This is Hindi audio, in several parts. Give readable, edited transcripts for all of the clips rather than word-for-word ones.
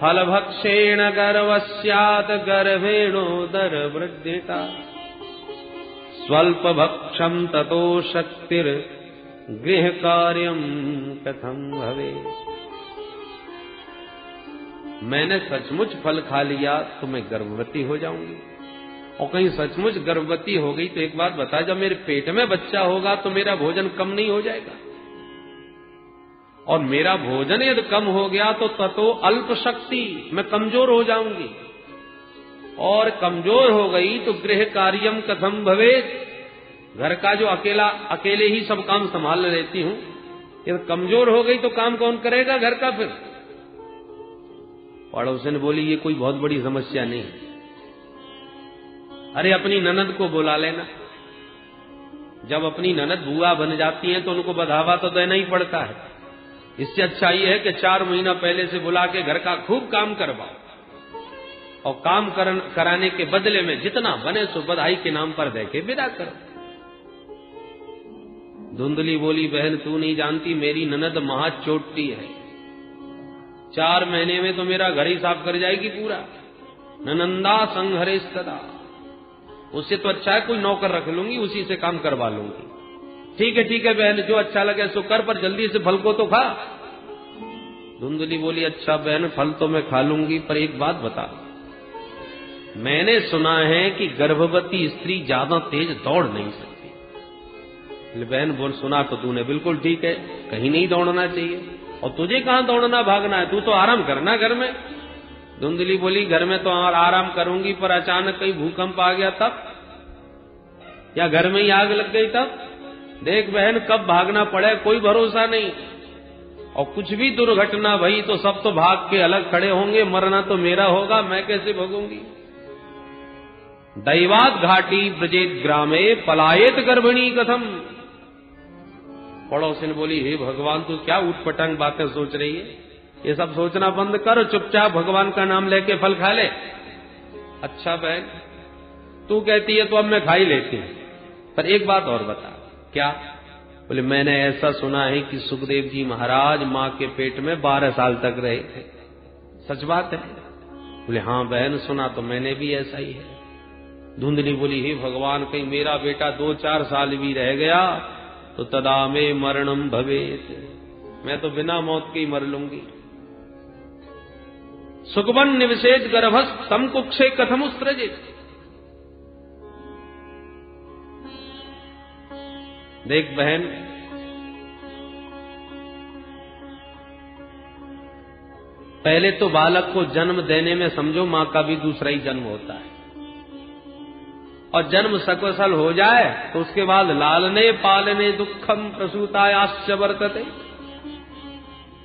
फलभक्षेण गर्वस्यात् गर्भेणोदर वृद्धिता स्वल्पभक्षं ततो शक्तिर गृह कार्यम कथम भवे। मैंने सचमुच फल खा लिया तो मैं गर्भवती हो जाऊंगी, और कहीं सचमुच गर्भवती हो गई तो एक बात बता, जब मेरे पेट में बच्चा होगा तो मेरा भोजन कम नहीं हो जाएगा, और मेरा भोजन यदि कम हो गया तो ततो अल्प शक्ति, मैं कमजोर हो जाऊंगी, और कमजोर हो गई तो गृह कार्यम कथम भवेत, घर का जो अकेले ही सब काम संभाल लेती हूं, यदि कमजोर हो गई तो काम कौन करेगा घर का फिर। पड़ोसन बोली ये कोई बहुत बड़ी समस्या नहीं, अरे अपनी ननद को बुला लेना, जब अपनी ननद बुआ बन जाती हैं तो उनको बढ़ावा तो देना ही पड़ता है, इससे अच्छा ये है कि 4 महीना पहले से बुला के घर का खूब काम करवाओ, और काम कराने के बदले में जितना बने सो बधाई के नाम पर दे के विदा करो। धुंधली बोली बहन तू नहीं जानती, मेरी ननद महाचोटी है, 4 महीने में तो मेरा घर ही साफ कर जाएगी पूरा। ननंदा संहरे सदा, उससे तो अच्छा है कोई नौकर रख लूंगी, उसी से काम करवा लूंगी। ठीक है बहन, जो अच्छा लगे सो कर, पर जल्दी से फल को तो खा। धुंधली बोली अच्छा बहन फल तो मैं खा लूंगी, पर एक बात बता, मैंने सुना है कि गर्भवती स्त्री ज्यादा तेज दौड़ नहीं सकती। बहन बोल सुना तो तूने बिल्कुल ठीक है, कहीं नहीं दौड़ना चाहिए, और तुझे कहां दौड़ना भागना है, तू तो आराम करना घर में। धुंधली बोली घर में तो आराम करूंगी, पर अचानक कहीं भूकंप आ गया तब, या घर में ही आग लग गई तब, देख बहन कब भागना पड़े कोई भरोसा नहीं, और कुछ भी दुर्घटना भई तो सब तो भाग के अलग खड़े होंगे, मरना तो मेरा होगा, मैं कैसे भोगूंगी। दैवात घाटी ब्रजेत ग्रामे पलायेत गर्भिणी कथम। पड़ोसिन बोली हे भगवान तू क्या उटपटांग बातें सोच रही है, ये सब सोचना बंद कर, चुपचाप भगवान का नाम लेके फल खा ले। अच्छा बहन तू कहती है तो अब मैं खा ही लेती हूं, पर एक बात और बता। क्या? बोले मैंने ऐसा सुना है कि सुखदेव जी महाराज मां के पेट में 12 साल तक रहे थे, सच बात है? बोले हाँ बहन सुना तो मैंने भी ऐसा ही है। धुंधली बोली हे भगवान कहीं मेरा बेटा 2-4 साल भी रह गया तो तदा में मरणम भवेत, मैं तो बिना मौत के ही मर लूंगी। सुखवन निवसेत गर्भस तम कुक्षे कथमुस्त्रजित। देख बहन पहले तो बालक को जन्म देने में समझो मां का भी दूसरा ही जन्म होता है, और जन्म सकुशल हो जाए तो उसके बाद लालने पालने दुखम प्रसूतायाश्च वर्तते,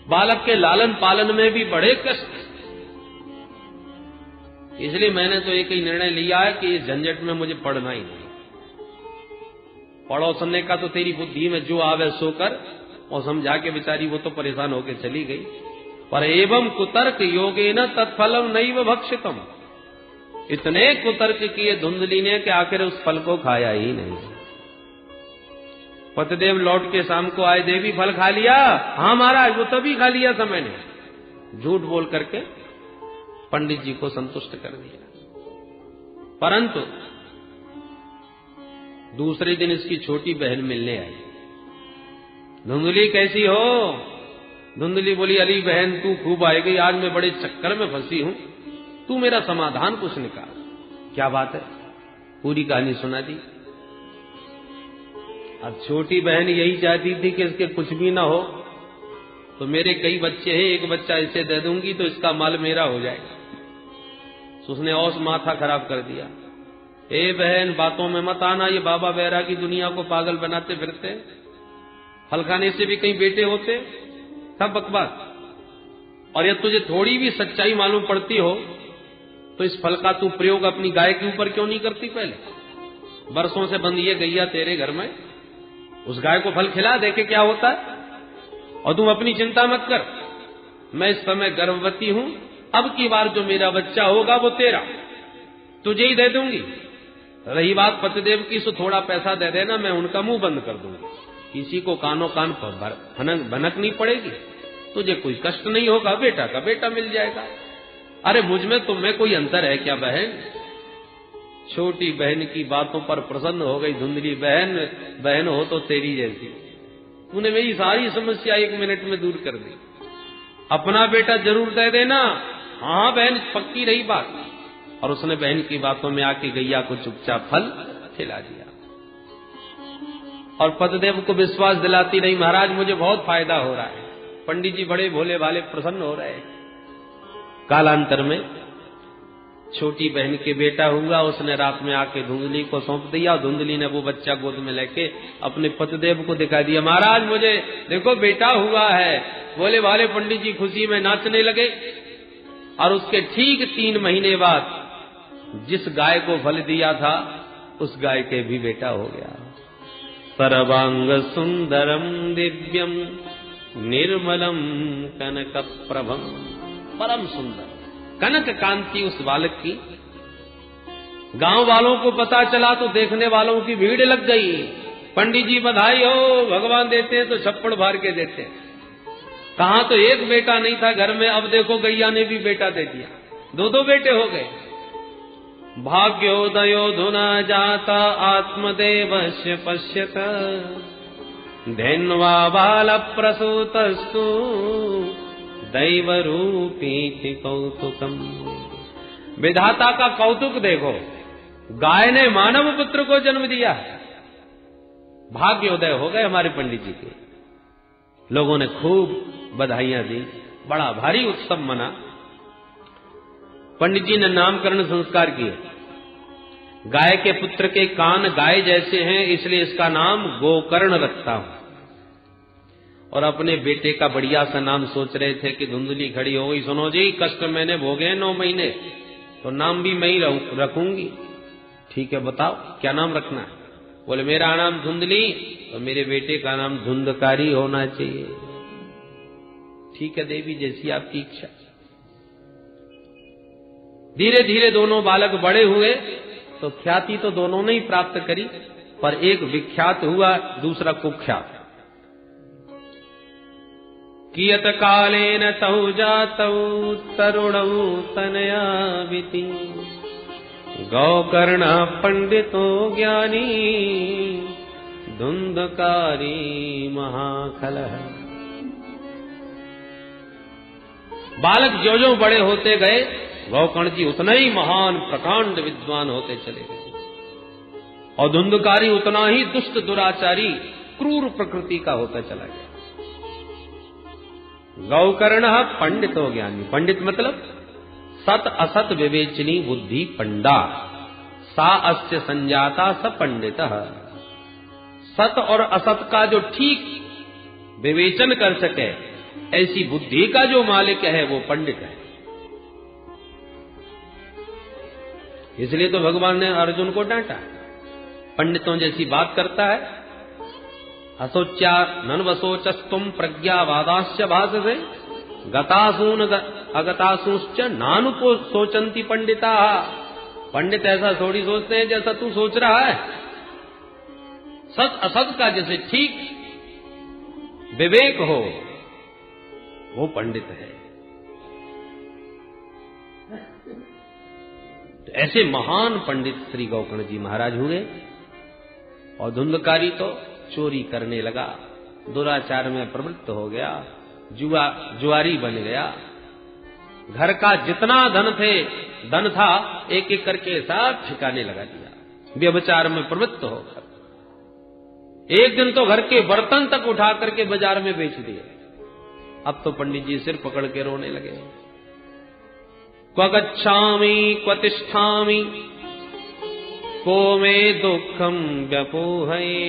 बालक के लालन पालन में भी बड़े कष्ट। इसलिए मैंने तो एक ही निर्णय लिया है कि इस झंझट में मुझे पढ़ना ही नहीं। पड़ोसने का तो तेरी बुद्धि में जो आवे सो कर, और समझा के बेचारी वो तो परेशान होकर चली गई। पर एवं कुतर्क योगेन तत्फलम नैव भक्षितम, इतने कुतर्क किए धुंधली ने कि आखिर उस फल को खाया ही नहीं। पतिदेव लौट के शाम को आए, देवी फल खा लिया? हाँ महाराज वो तभी खा लिया था मैंने, झूठ बोल करके पंडित जी को संतुष्ट कर दिया। परंतु दूसरे दिन इसकी छोटी बहन मिलने आई। धुंधली कैसी हो? धुंधली बोली अली बहन तू खूब आई गई, आज मैं बड़े चक्कर में फंसी हूं, तू मेरा समाधान कुछ निकाल। क्या बात है? पूरी कहानी सुना दी। अब छोटी बहन यही चाहती थी कि इसके कुछ भी ना हो, तो मेरे कई बच्चे हैं, एक बच्चा इसे दे दूंगी तो इसका माल मेरा हो जाएगा। तो उसने और माथा खराब कर दिया। ए बहन बातों में मत आना, ये बाबा बैरा की दुनिया को पागल बनाते फिरते, फल खाने से भी कहीं बेटे होते, सब बकवास। और यदि तुझे थोड़ी भी सच्चाई मालूम पड़ती हो तो इस फल का तू प्रयोग अपनी गाय के ऊपर क्यों नहीं करती? पहले बरसों से बंद ये गैया तेरे घर में, उस गाय को फल खिला, देखे क्या होता है। और तुम अपनी चिंता मत कर, मैं इस समय गर्भवती हूं, अब की बार जो मेरा बच्चा होगा वो तेरा, तुझे ही दे दूंगी। रही बात पतिदेव की, सो थोड़ा पैसा दे देना, मैं उनका मुंह बंद कर दूंगी, किसी को कानों कान पर भनक नहीं पड़ेगी, तुझे कोई कष्ट नहीं होगा, बेटा का बेटा मिल जाएगा। अरे मुझ में तुम में कोई अंतर है क्या बहन? छोटी बहन की बातों पर प्रसन्न हो गई धुंधली। बहन बहन हो तो तेरी जैसी, तूने मेरी सारी समस्या 1 मिनट में दूर कर दी। अपना बेटा जरूर दे देना। हाँ बहन, पक्की रही बात। और उसने बहन की बातों में आके गैया को चुपचाप फल खिला दिया। और पतिदेव को विश्वास दिलाती नहीं, महाराज मुझे बहुत फायदा हो रहा है। पंडित जी बड़े भोले भाले प्रसन्न हो रहे हैं। कालांतर में छोटी बहन के बेटा हुआ। उसने रात में आके धुंधली को सौंप दिया। धुंधली ने वो बच्चा गोद में लेके अपने पतिदेव को दिखा दिया, महाराज मुझे देखो बेटा हुआ है। भोले भाले पंडित जी खुशी में नाचने लगे। और उसके ठीक 3 महीने बाद जिस गाय को फल दिया था उस गाय के भी बेटा हो गया। सर्वांग सुंदरम दिव्यम निर्मलम कनक प्रभम। परम सुंदर कनक कांति उस बालक की। गांव वालों को पता चला तो देखने वालों की भीड़ लग गई। पंडित जी बधाई हो, भगवान देते हैं तो छप्पड़ भर के देते हैं। कहां तो एक बेटा नहीं था घर में, अब देखो गैया ने भी बेटा दे दिया। 2 बेटे हो गए। भाग्योदयो धुना जाता आत्मदेवस्य पश्यत धन्वा बाल प्रसूतस्तु दैव रूपी कौतुकम। विधाता का कौतुक देखो, गाय ने मानव पुत्र को जन्म दिया। भाग्योदय हो गए हमारे पंडित जी के। लोगों ने खूब बधाइयां दी, बड़ा भारी उत्सव मना। पंडित जी ने नामकरण संस्कार किए। गाय के पुत्र के कान गाय जैसे हैं, इसलिए इसका नाम गोकर्ण रखता हूं। और अपने बेटे का बढ़िया सा नाम सोच रहे थे कि धुंधली खड़ी हो गई, सुनो जी कष्ट मैंने भोगे 9 महीने, तो नाम भी मैं ही रखूंगी। ठीक है बताओ क्या नाम रखना है? बोले मेरा नाम धुंधली, तो मेरे बेटे का नाम धुंधकारी होना चाहिए। ठीक है देवी, जैसी आपकी इच्छा। धीरे धीरे दोनों बालक बड़े हुए तो ख्याति तो दोनों ने ही प्राप्त करी, पर एक विख्यात हुआ, दूसरा कुख्यात। कियत कालेन तौ जातौ तरुणौ तनया विति गौकर्ण पंडितो ज्ञानी धुंधकारी महाखलः। बालक जो जो बड़े होते गए, गौकर्ण जी उतना ही महान प्रकांड विद्वान होते चले गए। और धुंधकारी उतना ही दुष्ट दुराचारी क्रूर प्रकृति का होता चला गया। गौकर्ण पंडितो ज्ञानी। पंडित मतलब सत असत विवेचनी बुद्धि पंडा। सा अस्य संजाता स पंडित। सत और असत का जो ठीक विवेचन कर सके, ऐसी बुद्धि का जो मालिक है वो पंडित है। इसलिए तो भगवान ने अर्जुन को डांटा, पंडितों जैसी बात करता है। असोच्या नन्वसोचस्तुम प्रज्ञावादाश्च भाससे गतासून अगतासूश्च नानुपो सोचंती पंडिता। पंडित ऐसा थोड़ी सोचते हैं जैसा तू सोच रहा है। सत असत का जैसे ठीक विवेक हो वो पंडित है। तो ऐसे महान पंडित श्री गौकर्ण जी महाराज हुए। और धुंधकारी तो चोरी करने लगा, दुराचार में प्रवृत्त हो गया, जुआरी बन गया। घर का जितना धन था एक एक करके सब ठिकाने लगा दिया, व्यभिचार में प्रवृत्त होकर। एक दिन तो घर के बर्तन तक उठा करके बाजार में बेच दिए। अब तो पंडित जी सिर पकड़ के रोने लगे। क्व गच्छामि क्व तिष्ठामि को मे दुःखं व्यपोहये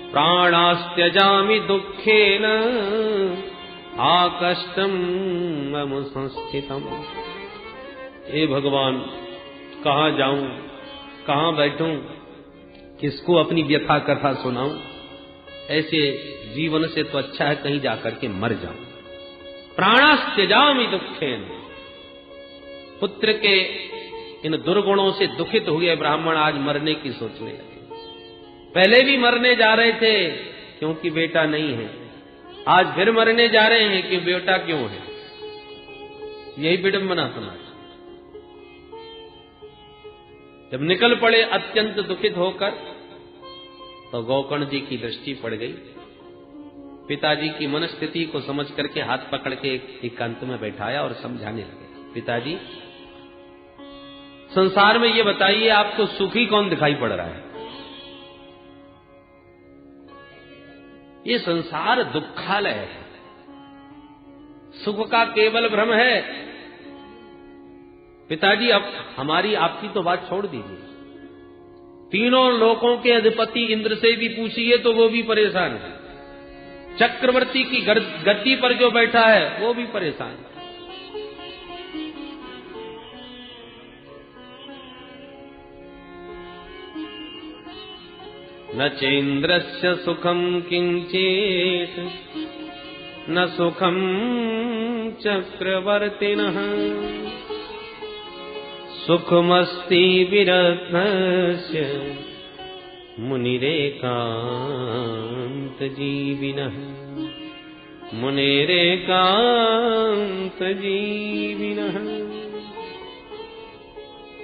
प्राणास्त्यजामि दुःखेन आकष्टं मम संस्थितम्। हे भगवान, कहाँ जाऊं, कहाँ बैठूं, किसको अपनी व्यथा कथा सुनाऊं? ऐसे जीवन से तो अच्छा है कहीं जाकर के मर जाऊं। प्राणास्त्यजामि दुःखेन। पुत्र के इन दुर्गुणों से दुखित हुए ब्राह्मण आज मरने की सोचने लगे। पहले भी मरने जा रहे थे क्योंकि बेटा नहीं है, आज फिर मरने जा रहे हैं कि बेटा क्यों है। यही विडंबना समाज। जब निकल पड़े अत्यंत दुखित होकर, तो गोकर्ण जी की दृष्टि पड़ गई। पिताजी की मनस्थिति को समझ करके हाथ पकड़ के एकांत में बैठाया और समझाने लगे, पिताजी संसार में ये बताइए आपको सुखी कौन दिखाई पड़ रहा है? ये संसार दुखालय है, सुख का केवल भ्रम है। पिताजी अब हमारी आपकी तो बात छोड़ दीजिए, तीनों लोकों के अधिपति इंद्र से भी पूछिए तो वो भी परेशान है, चक्रवर्ती की गद्दी पर जो बैठा है वो भी परेशान है। न चेन्द्रस्य सुखम किंचित न सुखम चक्रवर्तिनः सुखमस्ति विरत्नस्य मुनिरेकांत जीविनः मुनिरेकांत जीविनः।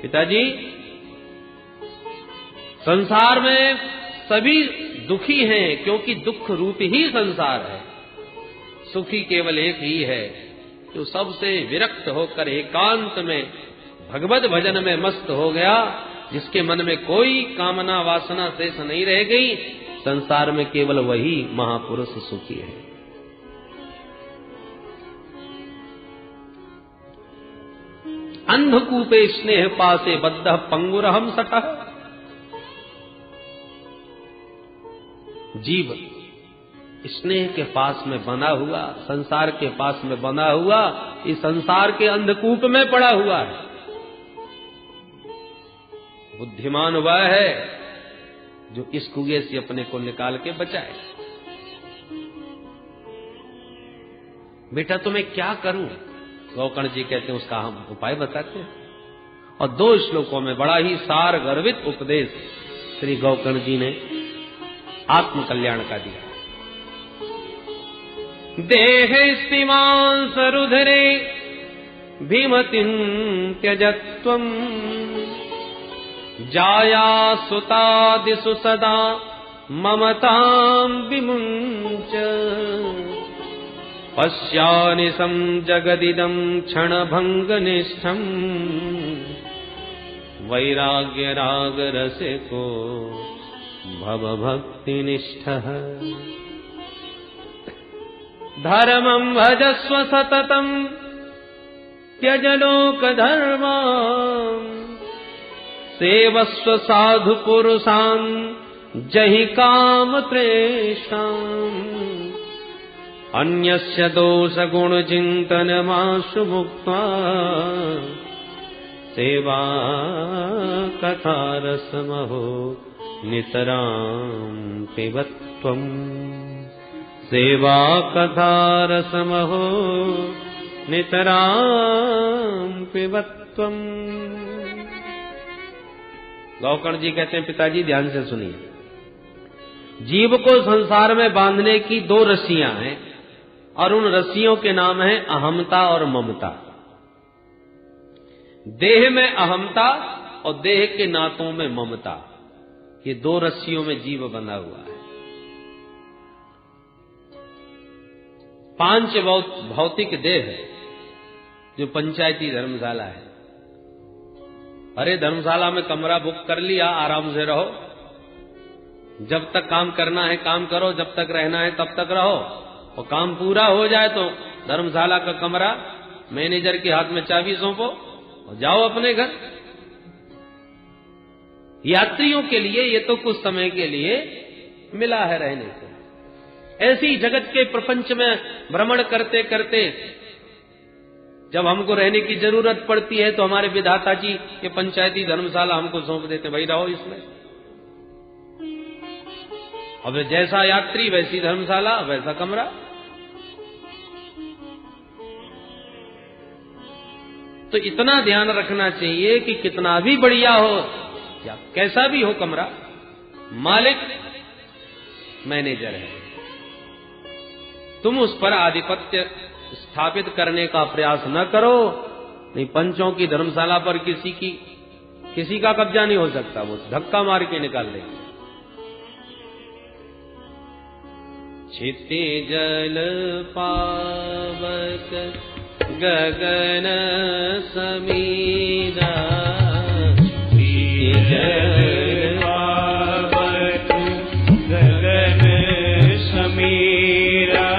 पिताजी संसार में सभी दुखी हैं, क्योंकि दुख रूप ही संसार है। सुखी केवल एक ही है, जो सबसे विरक्त होकर एकांत में भगवत भजन में मस्त हो गया, जिसके मन में कोई कामना वासना शेष नहीं रह गई। संसार में केवल वही महापुरुष सुखी है। अंधकूपे स्नेह पासे बद्ध पंगुरहम सटः। जीव स्नेह के पास में बना हुआ, संसार के पास में बना हुआ, इस संसार के अंधकूप में पड़ा हुआ है। बुद्धिमान वह है जो इस कुएं से अपने को निकाल के बचाए। बेटा तुम्हें क्या करूं? गोकर्ण जी कहते हैं उसका हम उपाय बताते हैं। और 2 श्लोकों में बड़ा ही सार गर्वित उपदेश श्री गोकर्ण जी ने आत्म कल्याण का दिया। देहे स्तिमांस रुधिरे भीमतिं त्यजत्वम् जाया सुतादिषु सदा ममतां विमुञ्च पश्यानिशं जगदिदं क्षणभङ्गनिष्ठम् वैराग्यरागरसिको भवभक्तिनिष्ठः धर्मं भजस्व सततं त्यज लोकधर्मान् सेवस्व साधु पुरुषान् जहि कामतृष्णाम् अन्यस्य दोषगुणचिन्तनमाशु मुक्त्वा सेवा कथारसमहो नितरां पिबत्वम् सेवा कथारसमहो नितरां पिबत्वम्। गोकर्ण जी कहते हैं पिताजी ध्यान से सुनिए, जीव को संसार में बांधने की 2 रस्सियां हैं और उन रस्सियों के नाम हैं अहमता और ममता। देह में अहमता और देह के नातों में ममता, ये 2 रस्सियों में जीव बंधा हुआ है। 5 भौतिक देह है जो पंचायती धर्मशाला है। अरे धर्मशाला में कमरा बुक कर लिया, आराम से रहो, जब तक काम करना है काम करो, जब तक रहना है तब तक रहो, और काम पूरा हो जाए तो धर्मशाला का कमरा मैनेजर के हाथ में चाबी सौंपो और जाओ अपने घर। यात्रियों के लिए ये तो कुछ समय के लिए मिला है रहने को। ऐसी जगत के प्रपंच में भ्रमण करते करते जब हमको रहने की जरूरत पड़ती है तो हमारे विधाता जी ये पंचायती धर्मशाला हमको सौंप देते, भाई रहो इसमें। अब जैसा यात्री वैसी धर्मशाला वैसा कमरा। तो इतना ध्यान रखना चाहिए कि कितना भी बढ़िया हो या कैसा भी हो कमरा, मालिक मैनेजर है, तुम उस पर आधिपत्य स्थापित करने का प्रयास न करो, नहीं पंचों की धर्मशाला पर किसी का कब्जा नहीं हो सकता, वो धक्का मार के निकाल देंगे। क्षितिजल पावक गगन समीरा, क्षितिजल पावक गगन समीरा,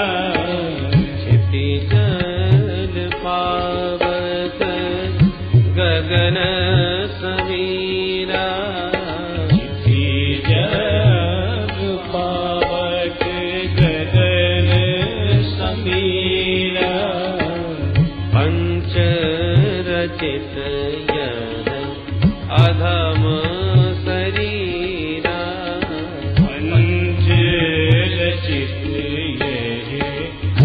क्षितिजल पावक गगन समीरा, क्षितिजल पावक गगन समीरा, पंच रचित यह अधम शरीरा, पंच रचित यह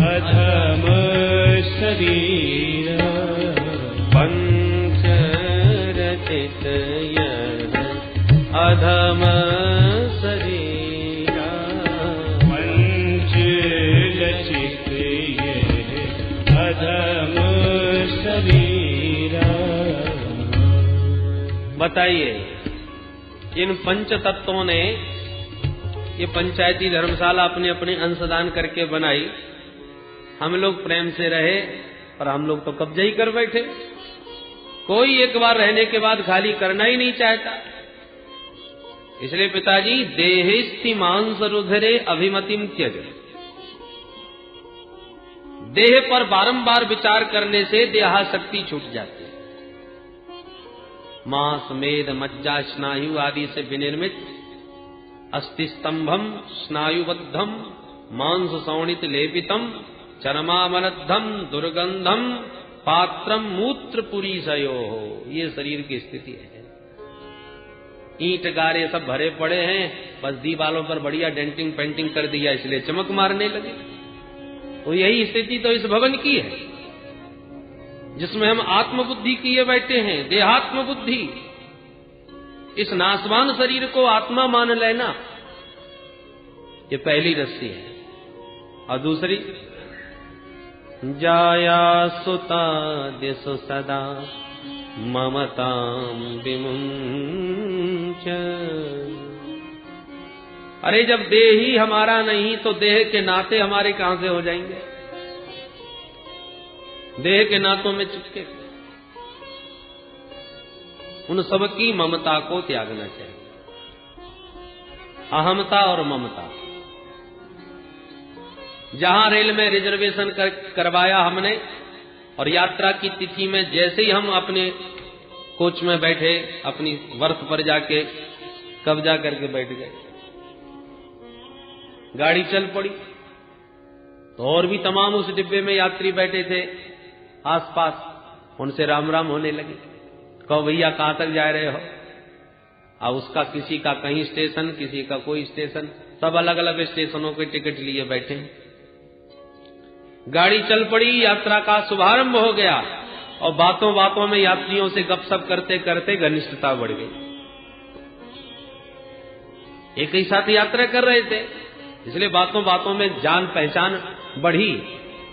अधम शरीरा, पंच रचित यह अधम शरीरा, पंच रचित यह अधम शरीरा। बताइए, इन पंच तत्वों ने ये पंचायती धर्मशाला अपने अपने अंशदान करके बनाई। हम लोग प्रेम से रहे और हम लोग तो कब्जा ही कर बैठे। कोई एक बार रहने के बाद खाली करना ही नहीं चाहता। इसलिए पिताजी, देहिस्ति मांस रुधिरे अभिमतिम त्यज, देह पर बारंबार विचार करने से देहाशक्ति छूट जाती है। मांस, मेद, मज्जा, स्नायु आदि से विनिर्मित अस्थि स्तंभम स्नायुबद्धम मांस सौणित लेपितम चरमामनद्धम दुर्गंधम पात्रम मूत्रपुरी सयो, ये शरीर की स्थिति है। ईंट गारे सब भरे पड़े हैं, बस दीवालों पर बढ़िया डेंटिंग पेंटिंग कर दिया, इसलिए चमक मारने लगे। तो यही स्थिति तो इस भवन की है, जिसमें हम आत्मबुद्धि किए बैठे हैं, देहात्म बुद्धि। इस नासवान शरीर को आत्मा मान लेना, ये पहली रस्सी है। और दूसरी, जाया सुता दिशु सदा ममताम विमुंच। अरे जब देह ही हमारा नहीं तो देह के नाते हमारे कहां से हो जाएंगे? देह के नातों में चिपके। उन सब की ममता को त्यागना चाहिए। अहमता और ममता। जहां रेल में रिजर्वेशन करवाया हमने और यात्रा की तिथि में जैसे ही हम अपने कोच में बैठे, अपनी बर्थ पर जाके कब्जा करके बैठ गए, गाड़ी चल पड़ी तो और भी तमाम उस डिब्बे में यात्री बैठे थे आसपास, उनसे राम राम होने लगे। कहो भैया कहां तक जा रहे हो? और उसका किसी का कहीं स्टेशन, किसी का कोई स्टेशन, सब अलग अलग स्टेशनों के टिकट लिए बैठे। गाड़ी चल पड़ी, यात्रा का शुभारंभ हो गया और बातों बातों में यात्रियों से गपशप करते करते घनिष्ठता बढ़ गई। एक ही साथ यात्रा कर रहे थे, इसलिए बातों बातों में जान पहचान बढ़ी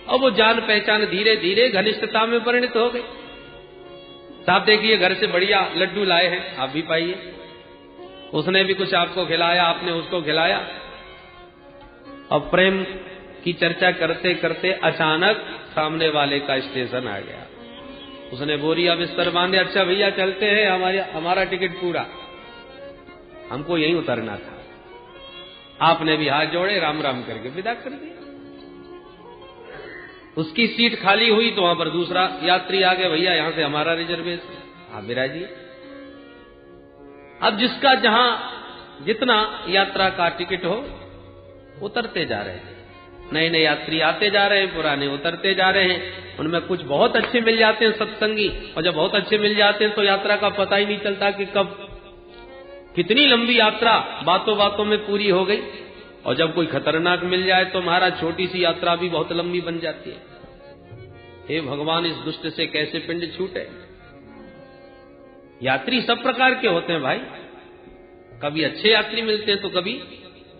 और वो जान पहचान धीरे धीरे घनिष्ठता में परिणत हो गई। साहब देखिए, घर से बढ़िया लड्डू लाए हैं, आप भी पाइए। उसने भी कुछ आपको खिलाया, आपने उसको खिलाया। और प्रेम की चर्चा करते करते अचानक सामने वाले का स्टेशन आ गया। उसने बोरिया बिस्तर बांधे, अच्छा भैया चलते हैं, हमारा टिकट पूरा, हमको यहीं उतरना था। आपने भी हाथ जोड़े, राम राम करके विदा कर दिया। उसकी सीट खाली हुई तो वहां पर दूसरा यात्री आ गया, भैया यहां से हमारा रिजर्वेशन, आप बिराजिए। अब जिसका जहां जितना यात्रा का टिकट हो, उतरते जा रहे हैं। नए नए यात्री आते जा रहे हैं, पुराने उतरते जा रहे हैं। उनमें कुछ बहुत अच्छे मिल जाते हैं सत्संगी, और जब बहुत अच्छे मिल जाते हैं तो यात्रा का पता ही नहीं चलता कि कब कितनी लंबी यात्रा बातों बातों में पूरी हो गई। और जब कोई खतरनाक मिल जाए तो महाराज छोटी सी यात्रा भी बहुत लंबी बन जाती है। हे भगवान, इस दुष्ट से कैसे पिंड छूटे। यात्री सब प्रकार के होते हैं भाई, कभी अच्छे यात्री मिलते हैं तो कभी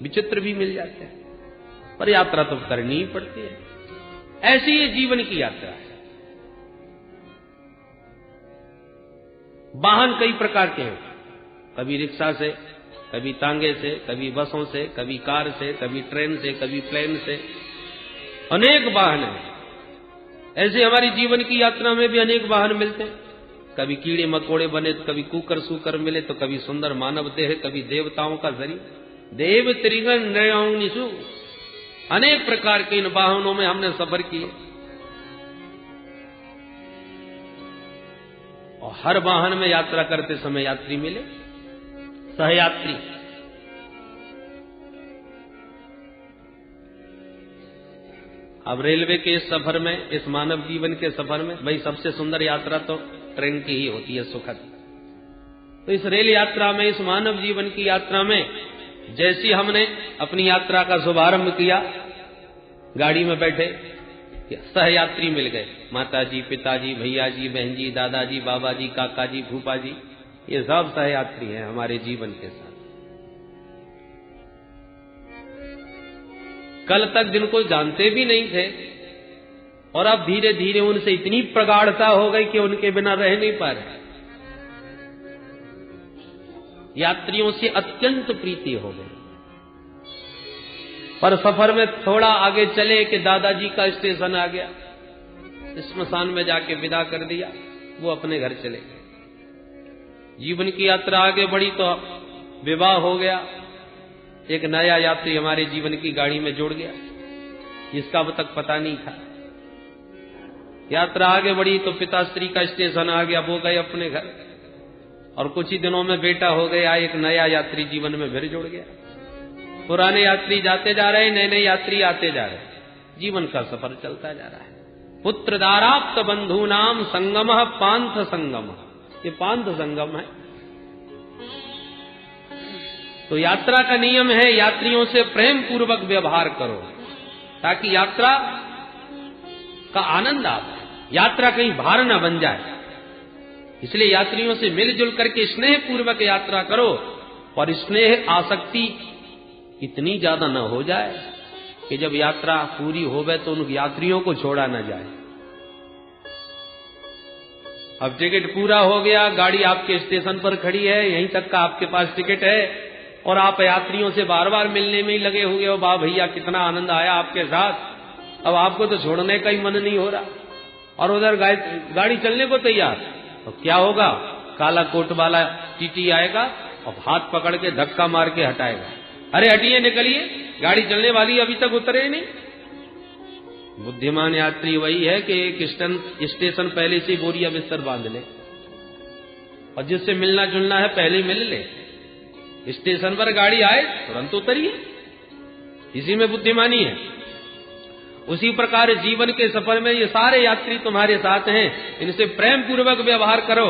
विचित्र भी मिल जाते हैं, पर यात्रा तो करनी ही पड़ती है। ऐसी ये जीवन की यात्रा है। वाहन कई प्रकार के हैं, कभी रिक्शा से, कभी तांगे से, कभी बसों से, कभी कार से, कभी ट्रेन से, कभी प्लेन से, अनेक वाहन हैं। ऐसे हमारी जीवन की यात्रा में भी अनेक वाहन मिलते हैं। कभी कीड़े मकोड़े बने तो कभी कुकर सूकर मिले, तो कभी सुंदर मानव देह, कभी देवताओं का शरीर। देव त्रिगण नयनिषु, अनेक प्रकार के इन वाहनों में हमने सफर किए और हर वाहन में यात्रा करते समय यात्री मिले, सहयात्री। अब रेलवे के इस सफर में, इस मानव जीवन के सफर में, भाई सबसे सुंदर यात्रा तो ट्रेन की ही होती है, सुखद। तो इस रेल यात्रा में, इस मानव जीवन की यात्रा में जैसी हमने अपनी यात्रा का शुभारंभ किया, गाड़ी में बैठे सहयात्री मिल गए, माताजी, पिताजी, भैया जी, बहन जी, दादाजी, बाबा जी, काका जी, फूफा जी, ये सब सहयात्री हैं हमारे जीवन के साथ। कल तक जिनको जानते भी नहीं थे और अब धीरे धीरे उनसे इतनी प्रगाढ़ता हो गई कि उनके बिना रह नहीं पा रहे। यात्रियों से अत्यंत प्रीति हो गई। पर सफर में थोड़ा आगे चले कि दादाजी का स्टेशन आ गया, स्मशान में जाके विदा कर दिया, वो अपने घर चले गए। जीवन की यात्रा आगे बढ़ी तो विवाह हो गया, एक नया यात्री हमारे जीवन की गाड़ी में जुड़ गया, जिसका अब तक पता नहीं था। यात्रा आगे बढ़ी तो पिताश्री का स्टेशन आ गया, वो गए अपने घर, और कुछ ही दिनों में बेटा हो गया, एक नया यात्री जीवन में फिर जुड़ गया। पुराने यात्री जाते जा रहे, नए नए यात्री आते जा रहे, जीवन का सफर चलता जा रहा है। पुत्र दाराप्त बंधु नाम संगम पांथ संगम, ये पांथ संगम है। तो यात्रा का नियम है, यात्रियों से प्रेम पूर्वक व्यवहार करो ताकि यात्रा का आनंद आ जाए, यात्रा कहीं भार न बन जाए। इसलिए यात्रियों से मिलजुल करके स्नेह पूर्वक यात्रा करो, और स्नेह आसक्ति इतनी ज्यादा न हो जाए कि जब यात्रा पूरी होवे तो उन यात्रियों को छोड़ा न जाए। अब टिकट पूरा हो गया, गाड़ी आपके स्टेशन पर खड़ी है, यहीं तक का आपके पास टिकट है, और आप यात्रियों से बार बार मिलने में ही लगे हुए हो, वाह भैया कितना आनंद आया आपके साथ, अब आपको तो छोड़ने का ही मन नहीं हो रहा, और उधर गाड़ी चलने को तैयार। तो क्या होगा, काला कोट वाला टीटी आएगा और हाथ पकड़ के धक्का मार के हटाएगा, अरे हटिए, निकलिए, गाड़ी चलने वाली अभी तक उतरे नहीं। बुद्धिमान यात्री वही है कि एक स्टेशन पहले से बोरिया बिस्तर बांध ले, और जिससे मिलना जुलना है पहले मिल ले, स्टेशन पर गाड़ी आए तुरंत उतरिए, इसी में बुद्धिमानी है। उसी प्रकार जीवन के सफर में ये सारे यात्री तुम्हारे साथ हैं, इनसे प्रेम पूर्वक व्यवहार करो,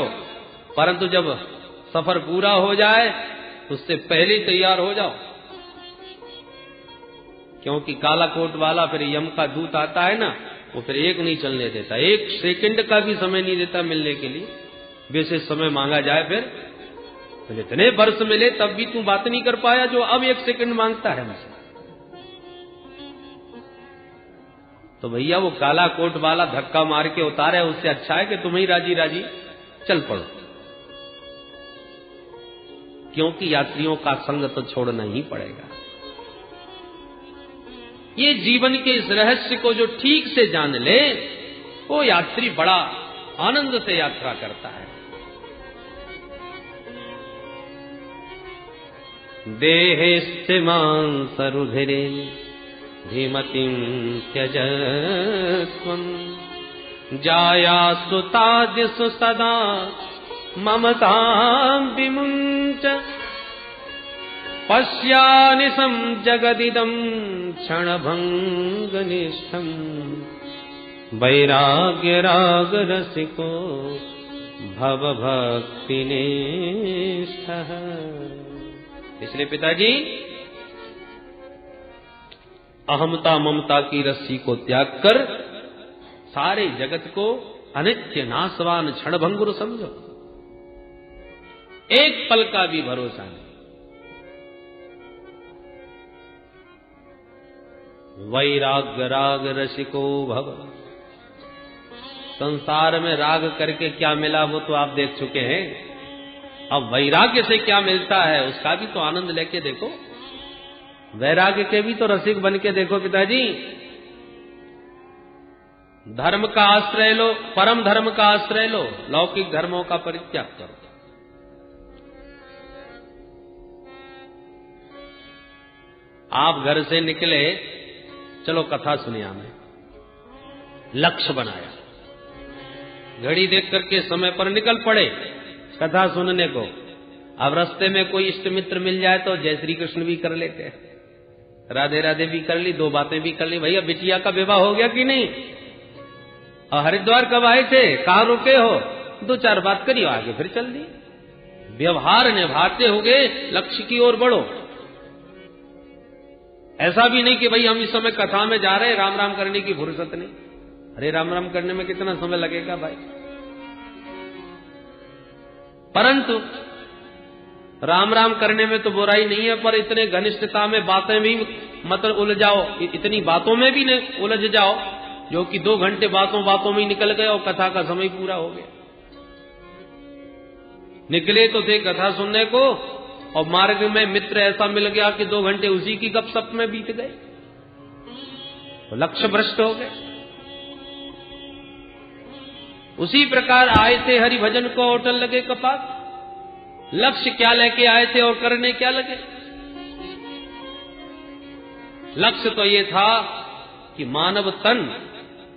परंतु जब सफर पूरा हो जाए उससे पहले तैयार हो जाओ, क्योंकि काला कोट वाला फिर यम का दूत आता है ना, वो फिर एक नहीं चलने देता, एक सेकंड का भी समय नहीं देता मिलने के लिए। वैसे समय मांगा जाए फिर तो जितने वर्ष मिले तब भी तू बात नहीं कर पाया जो अब एक सेकंड मांगता है मुझसे। तो भैया वो काला कोट वाला धक्का मार के उतारे, उससे अच्छा है कि तुम ही राजी राजी चल पड़ो, क्योंकि यात्रियों का संग तो छोड़ना ही पड़ेगा। ये जीवन के इस रहस्य को जो ठीक से जान ले, वो यात्री बड़ा आनंद से यात्रा करता है। देहेस्थिमां सरुधिरे धीमतिं त्यजत्वं जायास्तु तादिषु सदा ममतां विमुञ्च पश्यानिशं जगदिदं क्षणभङ्गनिष्ठं वैराग्यरागरसिको भवभक्तिनिष्ठः। इसलिए पिताजी, अहमता ममता की रस्सी को त्याग कर सारे जगत को अनित्य नाशवान क्षणभंगुर समझो, एक पल का भी भरोसा नहीं। वैराग्य राग रसिको भव। संसार में राग करके क्या मिला वो तो आप देख चुके हैं, अब वैराग्य से क्या मिलता है उसका भी तो आनंद लेके देखो, वैराग्य के भी तो रसिक बन के देखो पिताजी। धर्म का आश्रय लो, परम धर्म का आश्रय लो, लौकिक धर्मों का परित्याग करो। आप घर से निकले, चलो कथा सुनिए, हमें लक्ष्य बनाया, घड़ी देख करके समय पर निकल पड़े कथा सुनने को। अब रास्ते में कोई इष्ट मित्र मिल जाए तो जय श्री कृष्ण भी कर लेते हैं, राधे राधे भी कर ली, दो बातें भी कर ली। भैया बिटिया का विवाह हो गया कि नहीं, और हरिद्वार कब आए थे, कहां रुके हो, दो चार बात करी, आगे फिर चल दी। व्यवहार निभाते हुए लक्ष्य की ओर बढ़ो। ऐसा भी नहीं कि भाई हम इस समय कथा में जा रहे हैं, राम राम करने की फुर्सत नहीं। अरे राम राम करने में कितना समय लगेगा भाई। परंतु राम राम करने में तो बुराई नहीं है, पर इतने घनिष्ठता में बातें भी मतलब उलझाओ, इतनी बातों में भी नहीं उलझ जाओ जो कि 2 घंटे बातों में ही निकल गए और कथा का समय पूरा हो गया। निकले तो थे कथा सुनने को और मार्ग में मित्र ऐसा मिल गया कि 2 घंटे उसी की गपशप में बीत गए, तो लक्ष्य भ्रष्ट हो गए। उसी प्रकार आए थे हरि भजन को होटल लगे कपाट, लक्ष्य क्या लेके आए थे और करने क्या लगे। लक्ष्य तो ये था कि मानव तन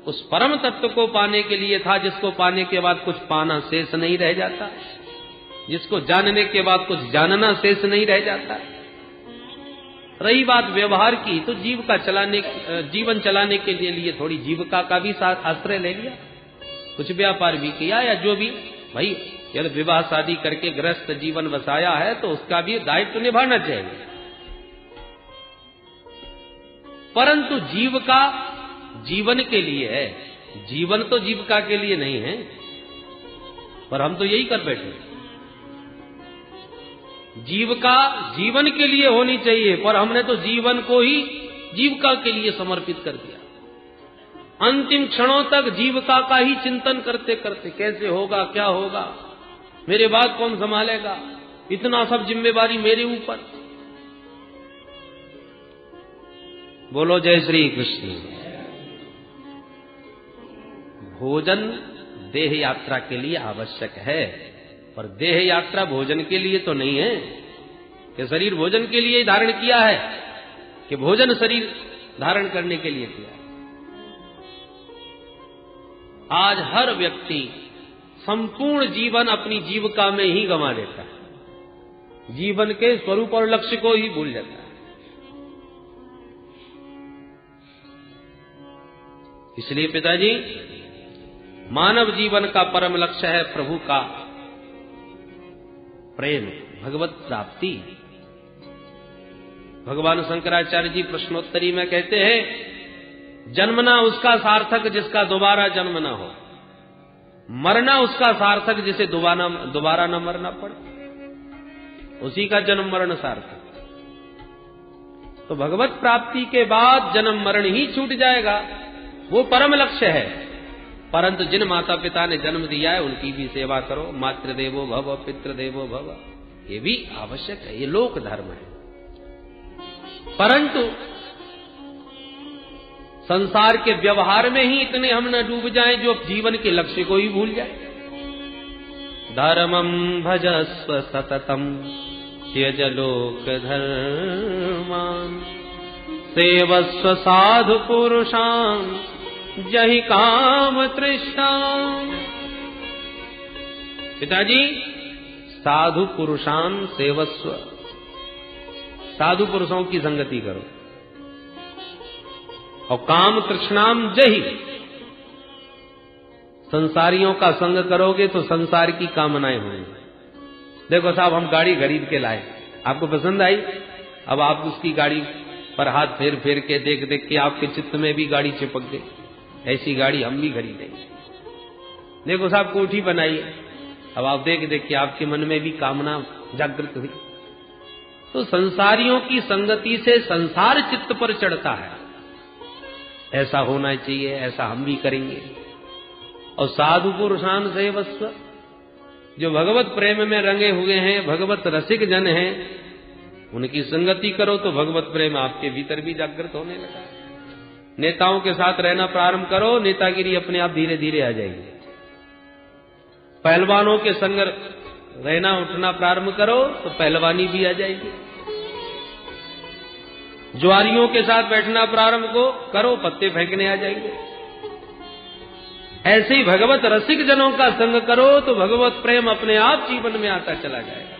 उस परम तत्व को पाने के लिए था, जिसको पाने के बाद कुछ पाना शेष नहीं रह जाता, जिसको जानने के बाद कुछ जानना शेष नहीं रह जाता। रही बात व्यवहार की, तो जीवन चलाने के लिए थोड़ी जीविका का भी आश्रय ले लिया, कुछ व्यापार भी किया, या जो भी भाई यदि विवाह शादी करके गृहस्थ जीवन बसाया है तो उसका भी दायित्व निभाना चाहिए। परंतु जीविका जीवन के लिए है, जीवन तो जीविका के लिए नहीं है। पर हम तो यही कर बैठे, जीविका जीवन के लिए होनी चाहिए, पर हमने तो जीवन को ही जीविका के लिए समर्पित कर दिया। अंतिम क्षणों तक जीविका का ही चिंतन करते करते कैसे होगा, क्या होगा, मेरे बाद कौन संभालेगा, इतना सब जिम्मेवारी मेरे ऊपर। बोलो जय श्री कृष्ण। भोजन देह यात्रा के लिए आवश्यक है, पर देह यात्रा भोजन के लिए तो नहीं है कि शरीर भोजन के लिए धारण किया है, कि भोजन शरीर धारण करने के लिए किया है। आज हर व्यक्ति संपूर्ण जीवन अपनी जीविका में ही गंवा देता है, जीवन के स्वरूप और लक्ष्य को ही भूल जाता है। इसलिए पिताजी, मानव जीवन का परम लक्ष्य है प्रभु का प्रेम, भगवत प्राप्ति। भगवान शंकराचार्य जी प्रश्नोत्तरी में कहते हैं, जन्मना उसका सार्थक जिसका दोबारा जन्म ना हो, मरना उसका सार्थक जिसे दोबारा न मरना पड़े, उसी का जन्म मरण सार्थक। तो भगवत प्राप्ति के बाद जन्म मरण ही छूट जाएगा, वो परम लक्ष्य है। परंतु जिन माता पिता ने जन्म दिया है उनकी भी सेवा करो, मातृदेवो भव पितृदेवो भव, ये भी आवश्यक है, ये लोक धर्म है। परंतु संसार के व्यवहार में ही इतने हम न डूब जाएं जो जीवन के लक्ष्य को ही भूल जाए। धर्मं भजस्व सततम त्यज लोक धर्मान् सेवस्व साधु पुरुषान् जहि काम तृष्णाम्। पिताजी, साधु पुरुषान् सेवस्व, साधु पुरुषों की संगति करो, और काम तृष्णाम जहि, संसारियों का संग करोगे तो संसार की कामनाएं होंगी। देखो साहब, हम गाड़ी खरीद के लाए, आपको पसंद आई, अब आप उसकी गाड़ी पर हाथ फेर फेर के देख देख के आपके चित्त में भी गाड़ी चिपक गई, ऐसी गाड़ी हम भी खरीदेंगे। देखो साहब, कोठी बनाई, अब आप देख देख के आपके मन में भी कामना जागृत हुई। तो संसारियों की संगति से संसार चित्त पर चढ़ता है, ऐसा होना चाहिए, ऐसा हम भी करेंगे। और साधु पुरुषान सेवस्व, जो भगवत प्रेम में रंगे हुए हैं, भगवत रसिक जन हैं, उनकी संगति करो तो भगवत प्रेम आपके भीतर भी जागृत होने लगा। नेताओं के साथ रहना प्रारंभ करो, नेतागिरी अपने आप धीरे धीरे आ जाएगी। पहलवानों के संग रहना उठना प्रारंभ करो तो पहलवानी भी आ जाएगी। ज्वारियों के साथ बैठना प्रारंभ करो, पत्ते फेंकने आ जाएंगे। ऐसे ही भगवत रसिक जनों का संग करो तो भगवत प्रेम अपने आप जीवन में आता चला जाएगा।